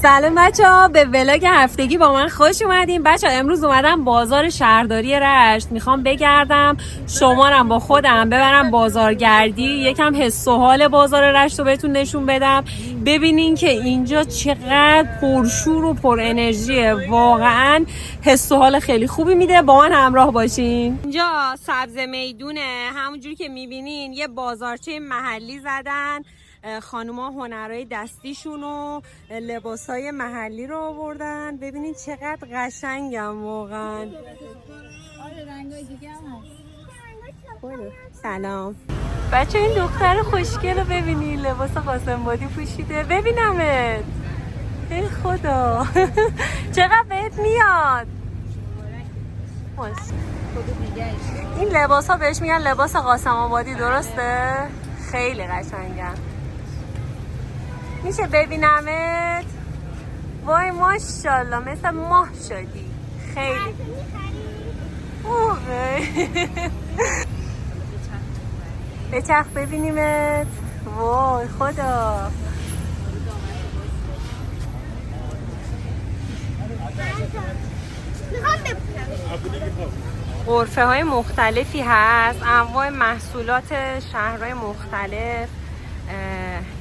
سلام بچه‌ها، به ولاگ هفتگی با من خوش اومدین. بچه‌ها امروز اومدم بازار شهرداری رشت، میخوام بگردم شمارم با خودم ببرم بازارگردی، یکم حس و حال بازار رشت رو بهتون نشون بدم، ببینین که اینجا چقدر پرشور و پر انرژیه. واقعا حس و حال خیلی خوبی میده. با من همراه باشین. اینجا سبز میدونه، همونجوری که میبینین یه بازارچه محلی زدن، خانوما هنرهای دستیشون و لباسای محلی رو آوردن. ببینید چقدر قشنگم واقعا. سلام بچه، این دختر خوشگل رو ببینید، لباس قاسم‌بادی پوشیده. ببینمت، ای خدا چقدر بهت میاد. این لباس ها بهش میگن لباس قاسم‌آبادی، درسته؟ خیلی قشنگن. میشه ببینمت؟ وای ماشاءالله، مثل ماه شدی. خیلی بچخ ببینیمت. وای خدا. غرفه های مختلفی هست، انواع محصولات شهرهای مختلف.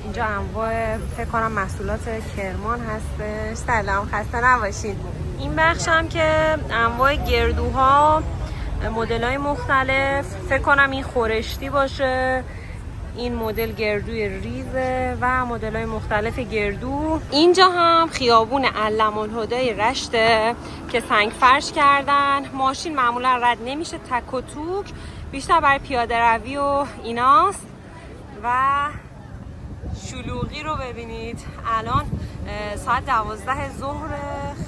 اینجا انواع فکر کنم محصولات کرمان هستش. سلام، خسته نباشید. این بخش هم که انواع گردوها، مدل های مختلف. فکر کنم این خورشتی باشه، این مدل گردوی ریزه و مدل های مختلف گردو. اینجا هم خیابون علم‌الهدی رشته که سنگ فرش کردن. ماشین معمولا رد نمیشه، تک و توک، بیشتر برای پیاده روی و ایناست. و شلوغی رو ببینید، الان ساعت 12 ظهر،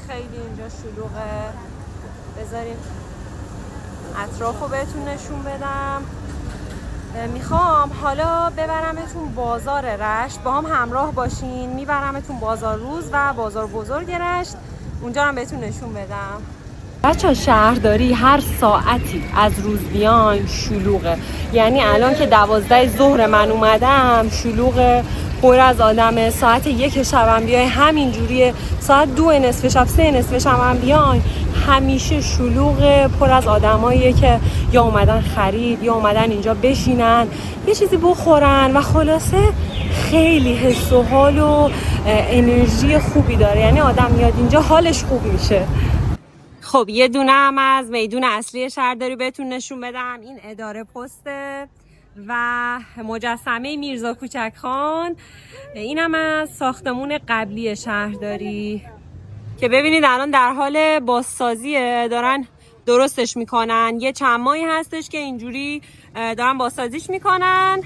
خیلی اینجا شلوغه. بذاریم اطراف رو بهتون نشون بدم. میخوام حالا ببرمتون بازار رشت، با هم همراه باشین. میبرمتون بازار روز و بازار بزرگ رشت، اونجا هم بهتون نشون بدم. بچه شهرداری هر ساعتی از روز بیان شلوغه. یعنی الان که 12 ظهر من اومدم شلوغه، پر از آدمه. ساعت 1 شبم بیای همینجوریه، ساعت 2 نصف شب 3 نصف شب هم بیاین همیشه شلوغه، پر از آدماییه که یا اومدن خرید یا اومدن اینجا بشینن یه چیزی بخورن و خلاصه خیلی حس و حال و انرژی خوبی داره. یعنی آدم میاد اینجا حالش خوب میشه. خب یه دونه هم از میدون اصلی شهرداری بهتون نشون بدم. این اداره پسته و مجسمه میرزا کوچک خان. اینم از ساختمون قبلی شهرداری که ببینید الان در حال بازسازیه، دارن درستش میکنن. یه چند ماهی هستش که اینجوری دارن بازسازیش میکنن.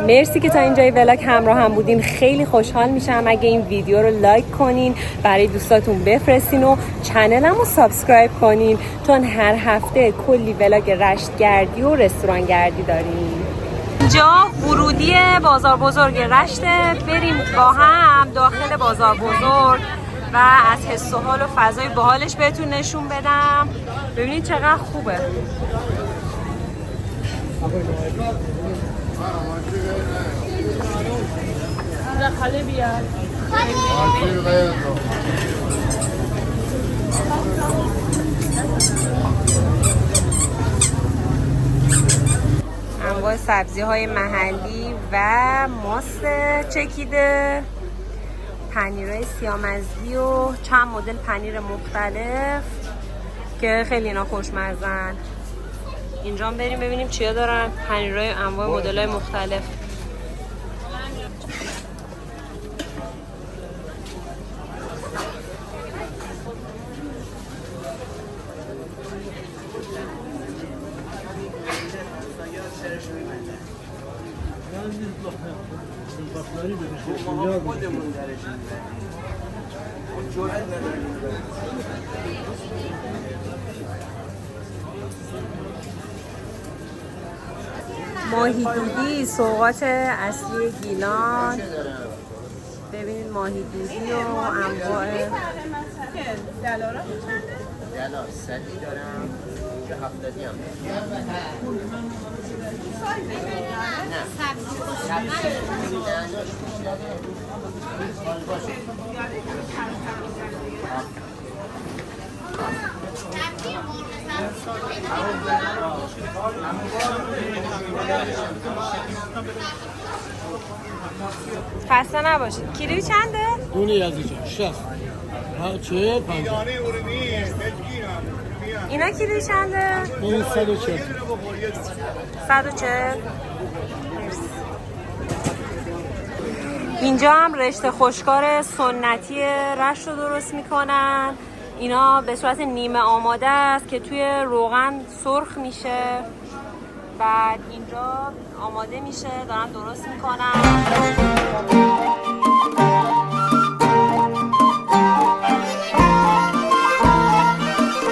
مرسی که تا اینجای ولاگ همراه هم بودین. خیلی خوشحال میشم اگه این ویدیو رو لایک کنین، برای دوستاتون بفرستین و چنلم رو سابسکرایب کنین، چون هر هفته کلی ولاگ رشت گردی و رستوران گردی داریم. اینجا ورودی بازار بزرگ رشته. بریم با هم داخل بازار بزرگ و از حس و حال و فضای باحالش بهتون نشون بدم. ببینید چقدر خوبه. خاله بیار. انواع سبزی های محلی و ماست چکیده، پنیرهای سیامزی و چند مدل پنیر مختلف که خیلی اینا خوشمزن. اینجا هم بریم ببینیم چیا دارن. پنیرهای انواع مدل‌های مختلف. ماهی دودی، سوغات اصلی گیلان. ببینید ماهی دوزی و انواع دلار 100 دارم اینجا 70 هم خسته نباشید. کیلویی چنده؟ دونه یزدی 60 چه 50 اینا کیلویی چنده؟ این 140 140. اینجا هم رشته خشکار سنتی رشت رو درست میکنن. اینا به صورت نیمه آماده است که توی روغن سرخ میشه، بعد اینجا آماده میشه، دارن درست میکنن.